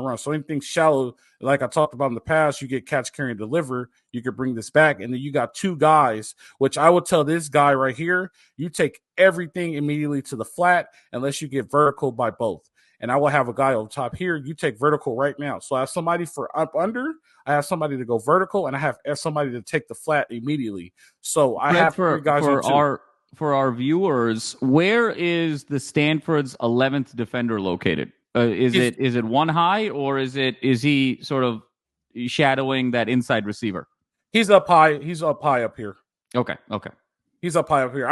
run. So anything shallow, like I talked about in the past, you get catch, carry, and deliver. You could bring this back, and then you got 2 guys, which I will tell this guy right here, you take everything immediately to the flat unless you get vertical by both. And I will have a guy on top here. You take vertical right now. So I have somebody for up under. I have somebody to go vertical, and I have somebody to take the flat immediately. So I have 3 guys on 2. For our viewers, where is the Stanford's 11th defender located? Is it one high, or is he sort of shadowing that inside receiver? He's up high. He's up high up here. Okay. He's up high up here.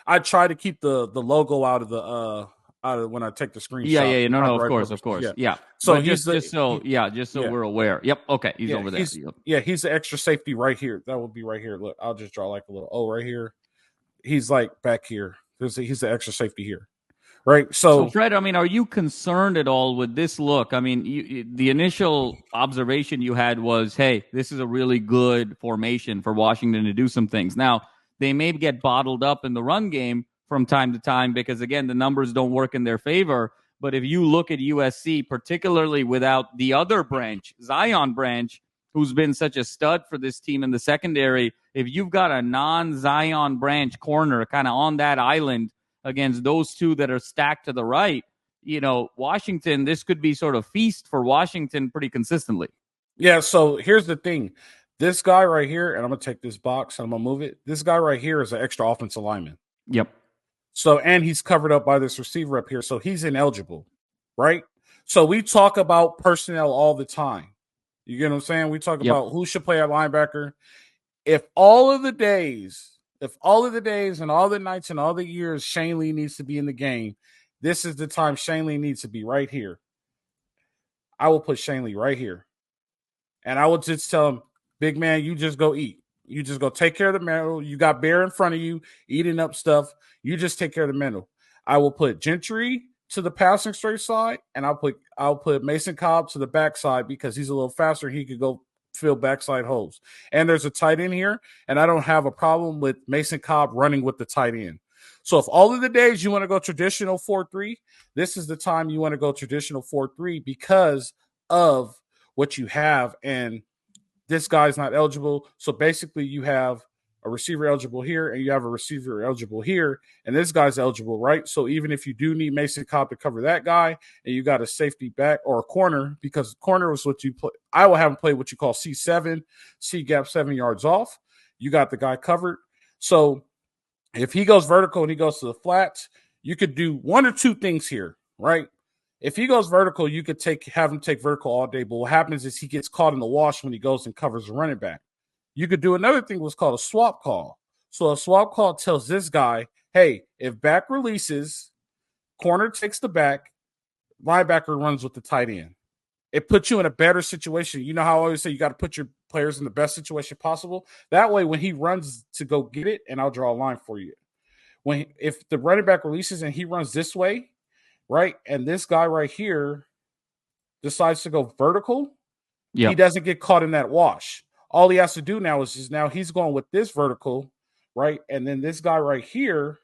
I try to keep the logo out of when I take the screenshot. Yeah. No, of course. Yeah. So but just so we're aware. Yep. Okay. He's over there. He's the extra safety right here. That would be right here. Look, I'll just draw like a little O right here. He's like back here. He's the extra safety here. Right. So Fred, I mean, are you concerned at all with this look? I mean, the initial observation you had was, hey, this is a really good formation for Washington to do some things. Now, they may get bottled up in the run game from time to time because, again, the numbers don't work in their favor. But if you look at USC, particularly without the other branch, Zion branch, who's been such a stud for this team in the secondary, if you've got a non-Zion branch corner kind of on that island against those two that are stacked to the right, Washington, this could be sort of feast for Washington pretty consistently. Yeah, so here's the thing. This guy right here, and I'm going to take this box and I'm going to move it. This guy right here is an extra offensive lineman. Yep. So, and he's covered up by this receiver up here, so he's ineligible, right? So we talk about personnel all the time. You get what I'm saying? We talk about who should play at linebacker. If all of the days and all the nights and all the years Shane Lee needs to be in the game, this is the time Shane Lee needs to be right here. I will put Shane Lee right here. And I will just tell him, big man, you just go eat. You just go take care of the mental. You got Bear in front of you eating up stuff. You just take care of the mental. I will put Gentry to the passing straight side, and I'll put Mason Cobb to the backside because he's a little faster. He could go fill backside holes. And there's a tight end here, and I don't have a problem with Mason Cobb running with the tight end. So if all of the days you want to go traditional 4-3, this is the time you want to go traditional 4-3 because of what you have. And this guy's not eligible. So basically you have a receiver eligible here and you have a receiver eligible here, and this guy's eligible, right? So even if you do need Mason Cobb to cover that guy and you got a safety back or a corner, because corner was what you play, I will have him play what you call C7, C gap 7 yards off. You got the guy covered. So if he goes vertical and he goes to the flats, you could do one or two things here, right? If he goes vertical, you could have him take vertical all day. But what happens is he gets caught in the wash when he goes and covers the running back. You could do another thing what's called a swap call. So a swap call tells this guy, hey, if back releases, corner takes the back, linebacker runs with the tight end. It puts you in a better situation. You know how I always say you got to put your players in the best situation possible? That way, when he runs to go get it, and I'll draw a line for you. If the running back releases and he runs this way, right, and this guy right here decides to go vertical, he doesn't get caught in that wash. All he has to do now is now he's going with this vertical, right? And then this guy right here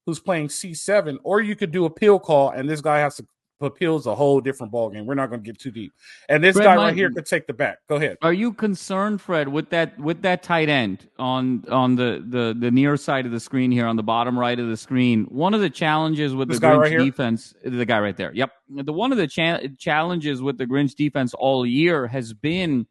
who's playing C7, or you could do a peel call, and this guy has to appeals a whole different ballgame. We're not going to get too deep. And this guy right here could take the back. Go ahead. Are you concerned, Fred, with that tight end on the near side of the screen here, on the bottom right of the screen? One of the challenges with the Grinch defense, the guy right there. Yep. One of the challenges with the Grinch defense all year has been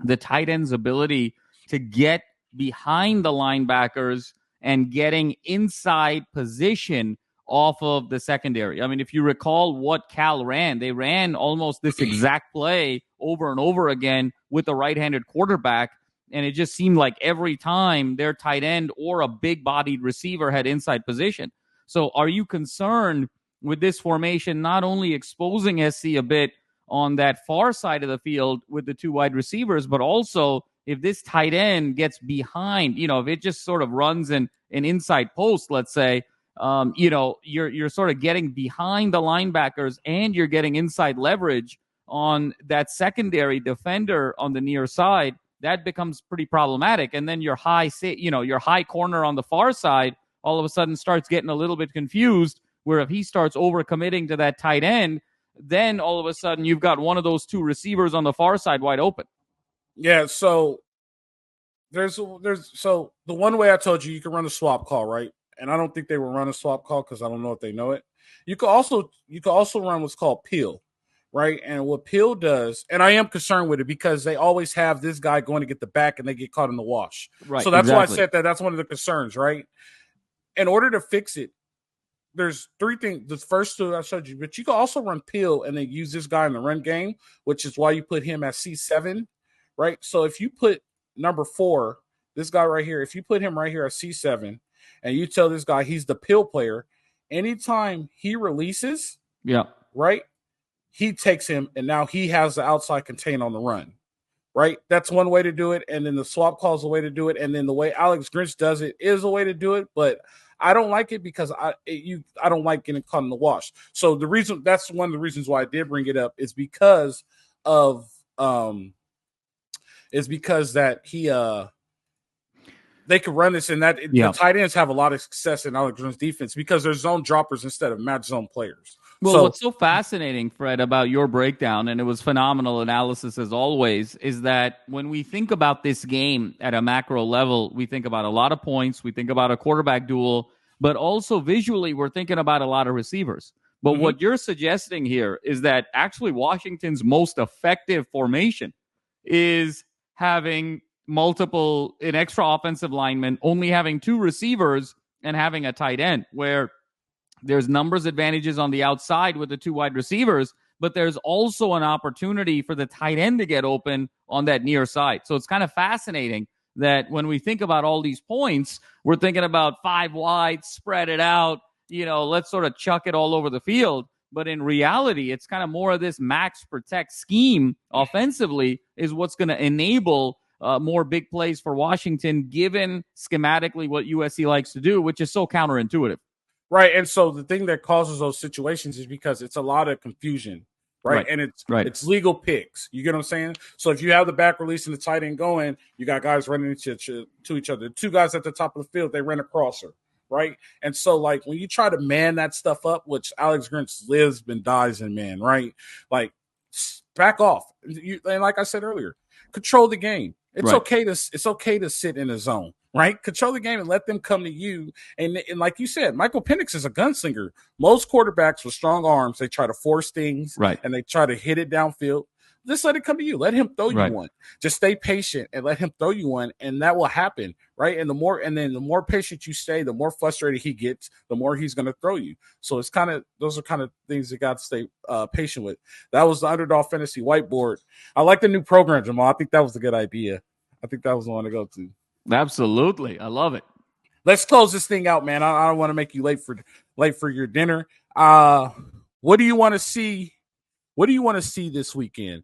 the tight end's ability to get behind the linebackers and getting inside position off of the secondary. I mean, if you recall what Cal ran, they ran almost this exact play over and over again with a right-handed quarterback, and it just seemed like every time their tight end or a big-bodied receiver had inside position. So are you concerned with this formation not only exposing SC a bit on that far side of the field with the two wide receivers, but also if this tight end gets behind, if it just sort of runs an inside post, let's say, you're sort of getting behind the linebackers and you're getting inside leverage on that secondary defender on the near side. That becomes pretty problematic. And then your high corner on the far side all of a sudden starts getting a little bit confused, where if he starts overcommitting to that tight end, then all of a sudden you've got one of those two receivers on the far side wide open. Yeah, so so the one way I told you can run a swap call, right? And I don't think they will run a swap call because I don't know if they know it. You could also run what's called peel, right? And what peel does, and I am concerned with it because they always have this guy going to get the back and they get caught in the wash. Right. So that's why I said that. That's one of the concerns, right? In order to fix it, there's three things. The first two I showed you, but you can also run peel and then use this guy in the run game, which is why you put him at C7, right? So if you put number 4, this guy right here, if you put him right here at C7 and you tell this guy he's the pill player, anytime he releases, right, he takes him, and now he has the outside contain on the run, right? That's one way to do it, and then the swap call is a way to do it, and then the way Alex Grinch does it is a way to do it, but I don't like it because I don't like getting caught in the wash. So that's one of the reasons why I did bring it up is because of that they could run this, and that the tight ends have a lot of success in Alex Grinch's defense because they're zone droppers instead of match zone players. Well, what's so fascinating, Fred, about your breakdown, and it was phenomenal analysis as always, is that when we think about this game at a macro level, we think about a lot of points, we think about a quarterback duel, but also visually we're thinking about a lot of receivers. But what you're suggesting here is that actually Washington's most effective formation is having an extra offensive lineman, only having 2 receivers and having a tight end, where there's numbers advantages on the outside with the 2 wide receivers, but there's also an opportunity for the tight end to get open on that near side. So it's kind of fascinating that when we think about all these points, we're thinking about 5 wide, spread it out, let's sort of chuck it all over the field. But in reality, it's kind of more of this max protect scheme offensively is what's going to enable more big plays for Washington, given schematically what USC likes to do, which is so counterintuitive. Right, and so the thing that causes those situations is because it's a lot of confusion, right? And it's legal picks. You get what I'm saying? So if you have the back release and the tight end going, you got guys running to each other. The 2 guys at the top of the field, they run a crosser, right? And so, like, when you try to man that stuff up, which Alex Grinch lives and dies in man, right? Like, back off. And like I said earlier, control the game. It's okay to sit in a zone. Right? Control the game and let them come to you. And like you said, Michael Penix is a gunslinger. Most quarterbacks with strong arms, they try to force things and they try to hit it downfield. Just let it come to you. Let him throw you one. Just stay patient and let him throw you one, and that will happen, right? And the more patient you stay, the more frustrated he gets, the more he's going to throw you. So it's those are kind of things you got to stay patient with. That was the Underdog Fantasy whiteboard. I like the new program, Jamal. I think that was a good idea. I think that was the one to go to. Absolutely. I love it. Let's close this thing out, man. I don't want to make you late for your dinner. What do you want to see? What do you want to see this weekend?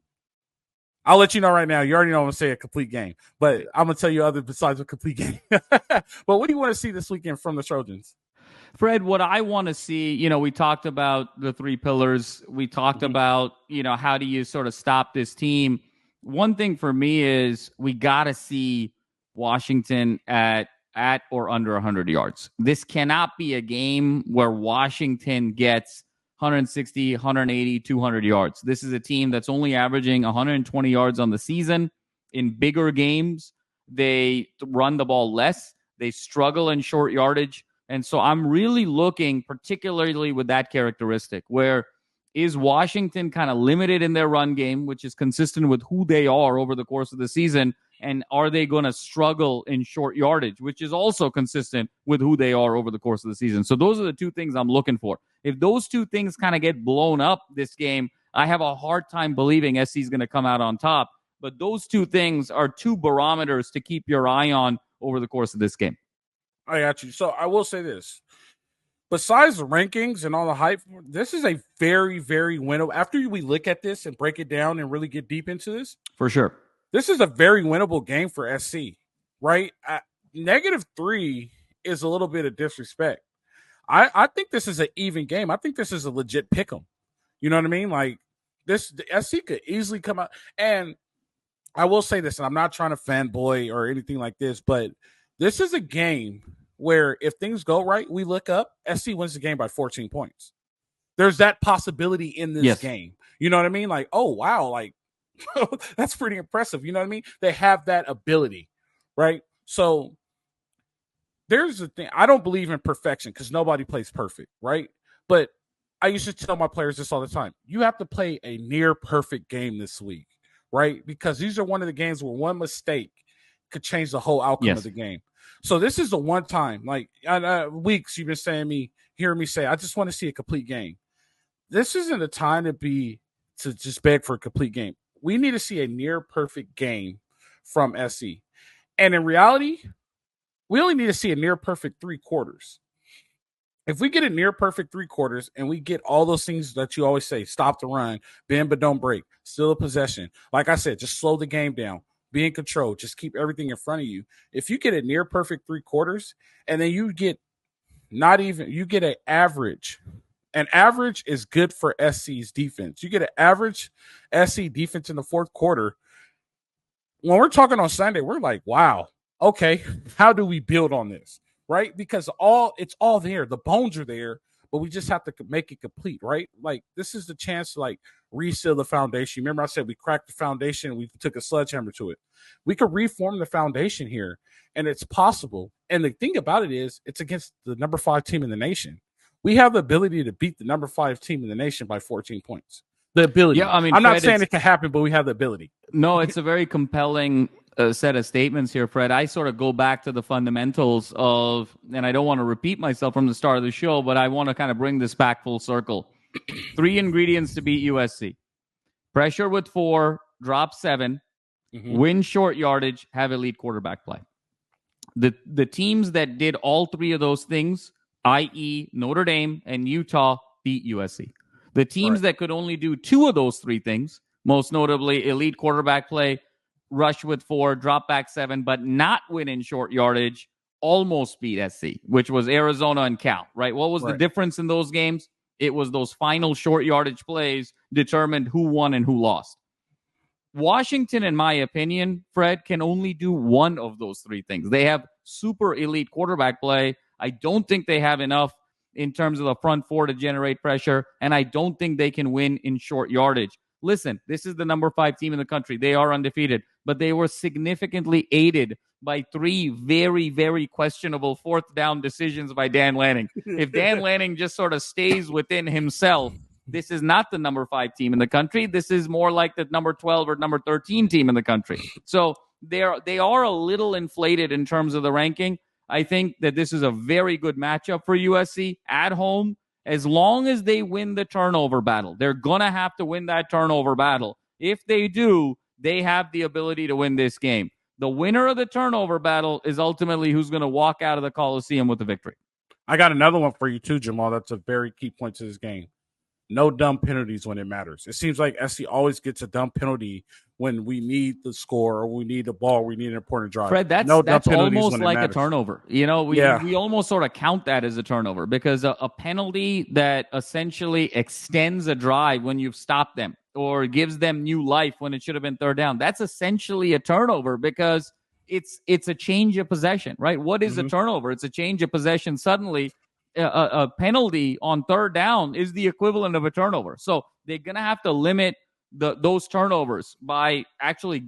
I'll let you know right now. You already know I'm going to say a complete game, but I'm going to tell you other besides a complete game. But what do you want to see this weekend from the Trojans? Fred, what I want to see, we talked about the 3 pillars. We talked about, how do you sort of stop this team? One thing for me is we got to see Washington at or under 100 yards. This cannot be a game where Washington gets 160, 180, 200 yards. This is a team that's only averaging 120 yards on the season. In bigger games, they run the ball less. They struggle in short yardage. And so I'm really looking, particularly with that characteristic, where is Washington kind of limited in their run game, which is consistent with who they are over the course of the season, and are they going to struggle in short yardage, which is also consistent with who they are over the course of the season. So those are the 2 things I'm looking for. If those 2 things kind of get blown up this game, I have a hard time believing SC is going to come out on top. But those 2 things are 2 barometers to keep your eye on over the course of this game. I got you. So I will say this. Besides the rankings and all the hype, this is a very, very winnable. After we look at this and break it down and really get deep into this, for sure, this is a very winnable game for SC, right? -3 is a little bit of disrespect. I think this is an even game. I think this is a legit pick 'em. You know what I mean? Like the SC could easily come out. And I will say this, and I'm not trying to fanboy or anything like this, but this is a game where if things go right, we look up, SC wins the game by 14 points. There's that possibility in this game. You know what I mean? Like, oh, wow, like, that's pretty impressive. You know what I mean? They have that ability, right? So there's the thing. I don't believe in perfection because nobody plays perfect, right? But I used to tell my players this all the time. You have to play a near perfect game this week, right? Because these are one of the games where one mistake could change the whole outcome of the game. So this is the one time, like weeks you've been hearing me say, I just want to see a complete game. This isn't a time to just beg for a complete game. We need to see a near perfect game from SC. And in reality, we only need to see a near perfect 3 quarters. If we get a near perfect 3 quarters and we get all those things that you always say, stop the run, bend but don't break, still a possession. Like I said, just slow the game down, be in control, just keep everything in front of you. If you get a near perfect 3 quarters and then you get you get an average. An average is good for SC's defense. You get an average SC defense in the 4th quarter. When we're talking on Sunday, we're like, wow, okay, how do we build on this? Right? Because it's all there. The bones are there, but we just have to make it complete, right? Like, this is the chance to, like, reseal the foundation. Remember I said we cracked the foundation and we took a sledgehammer to it. We could reform the foundation here, and it's possible. And the thing about it is, it's against the number 5 team in the nation. We have the ability to beat the number 5 team in the nation by 14 points. The ability. Yeah, I mean, I'm not saying it can happen, but we have the ability. No, it's a very compelling set of statements here, Fred. I sort of go back to the fundamentals of, and I don't want to repeat myself from the start of the show, but I want to kind of bring this back full circle. 3 ingredients to beat USC. Pressure with 4, drop 7, win short yardage, have elite quarterback play. The teams that did all 3 of those things, i.e. Notre Dame and Utah, beat USC. The teams that could only do 2 of those 3 things, most notably elite quarterback play, rush with 4, drop back 7, but not win in short yardage, almost beat SC, which was Arizona and Cal, right? What was the difference in those games? It was those final short yardage plays determined who won and who lost. Washington, in my opinion, Fred, can only do 1 of those 3 things. They have super elite quarterback play. I don't think they have enough in terms of the front 4 to generate pressure, and I don't think they can win in short yardage. Listen, this is the number 5 team in the country. They are undefeated, but they were significantly aided by 3 very, very questionable 4th down decisions by Dan Lanning. If Dan Lanning just sort of stays within himself, this is not the number 5 team in the country. This is more like the number 12 or number 13 team in the country. So they are a little inflated in terms of the ranking. I think that this is a very good matchup for USC at home. As long as they win the turnover battle, they're going to have to win that turnover battle. If they do, they have the ability to win this game. The winner of the turnover battle is ultimately who's going to walk out of the Coliseum with the victory. I got another one for you too, Jamal. That's a very key point to this game. No dumb penalties when it matters. It seems like SC always gets a dumb penalty when we need the score or we need the ball, we need an important drive. Fred, that's almost like a turnover. You know, we almost sort of count that as a turnover because a penalty that essentially extends a drive when you've stopped them or gives them new life when it should have been 3rd down, that's essentially a turnover because it's a change of possession, right? What is a turnover? It's a change of possession. Suddenly, a penalty on 3rd down is the equivalent of a turnover. So they're going to have to limit those turnovers by actually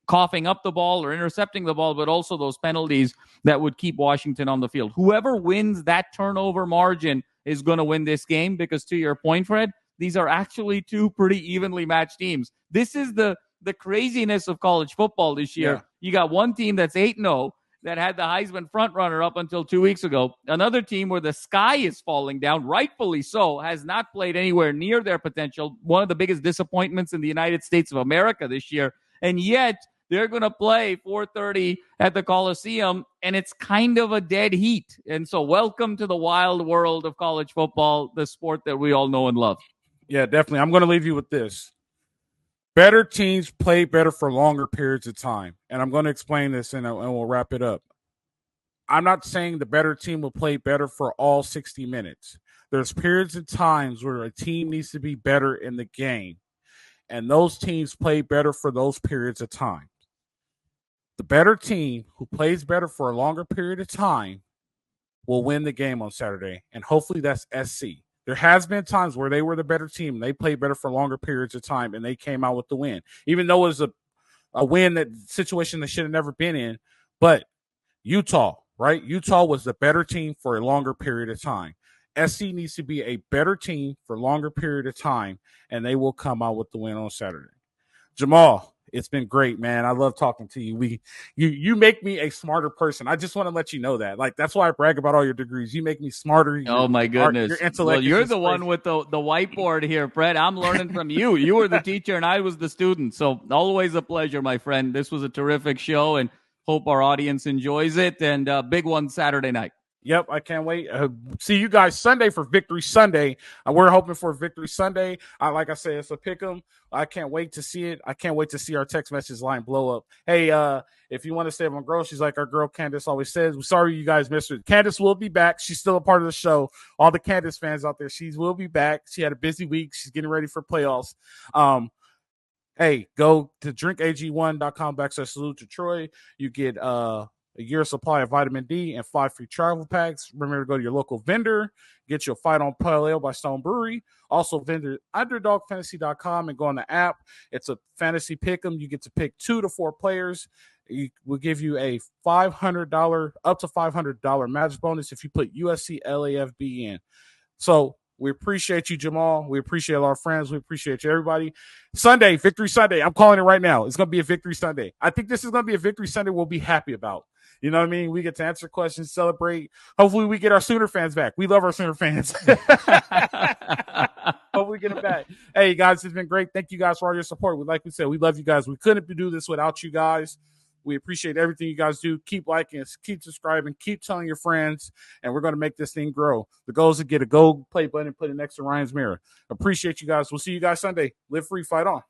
coughing up the ball or intercepting the ball, but also those penalties that would keep Washington on the field. Whoever wins that turnover margin is going to win this game because, to your point, Fred, these are actually 2 pretty evenly matched teams. This is the craziness of college football this year. Yeah. You got one team that's 8-0 that had the Heisman frontrunner up until 2 weeks ago. Another team where the sky is falling down, rightfully so, has not played anywhere near their potential. One of the biggest disappointments in the United States of America this year. And yet they're going to play 4:30 at the Coliseum, and it's kind of a dead heat. And so welcome to the wild world of college football, the sport that we all know and love. Yeah, definitely. I'm going to leave you with this. Better teams play better for longer periods of time. And I'm going to explain this and we'll wrap it up. I'm not saying the better team will play better for all 60 minutes. There's periods of times where a team needs to be better in the game. And those teams play better for those periods of time. The better team who plays better for a longer period of time will win the game on Saturday. And hopefully that's SC. There has been times where they were the better team. They played better for longer periods of time, and they came out with the win. Even though it was a win, that situation they should have never been in. But Utah, right? Utah was the better team for a longer period of time. SC needs to be a better team for a longer period of time, and they will come out with the win on Saturday. Jamal, it's been great, man. I love talking to you. You make me a smarter person. I just want to let you know that. Like, that's why I brag about all your degrees. You make me smarter. Oh, my goodness. Your intellect. Well, you're the one with the whiteboard here, Fred. I'm learning from you. You were the teacher and I was the student. So always a pleasure, my friend. This was a terrific show. And Hope our audience enjoys it, and big one Saturday night. Yep, I can't wait. See you guys Sunday for Victory Sunday. We're hoping for Victory Sunday. Like I said, it's a pick 'em. I can't wait to see it. I can't wait to see our text message line blow up. Hey, if you want to save on girl, she's like our girl Candace always says. We're sorry you guys missed her. Candace will be back. She's still a part of the show. All the Candace fans out there, she will be back. She had a busy week. She's getting ready for playoffs. Hey, go to drinkag1.com/salute to Troy. You get a year supply of vitamin D and 5 free travel packs. Remember to go to your local vendor. Get your Fight on Pale Ale by Stone Brewery. Also, vendor underdogfantasy.com and go on the app. It's a fantasy pick 'em. You get to pick 2 to 4 players. We'll give you a $500 up to $500 match bonus if you put USC LAFB in. So we appreciate you, Jamal. We appreciate our friends. We appreciate you, everybody. Sunday, Victory Sunday. I'm calling it right now. It's going to be a Victory Sunday. I think this is going to be a Victory Sunday we'll be happy about. You know what I mean? We get to answer questions, celebrate. Hopefully we get our Sooner fans back. We love our Sooner fans. Hopefully we get them back. Hey, guys, it's been great. Thank you guys for all your support. Like we said, we love you guys. We couldn't do this without you guys. We appreciate everything you guys do. Keep liking us, keep subscribing, keep telling your friends, and we're going to make this thing grow. The goal is to get a gold play button and put it next to Ryan's mirror. Appreciate you guys. We'll see you guys Sunday. Live free, fight on.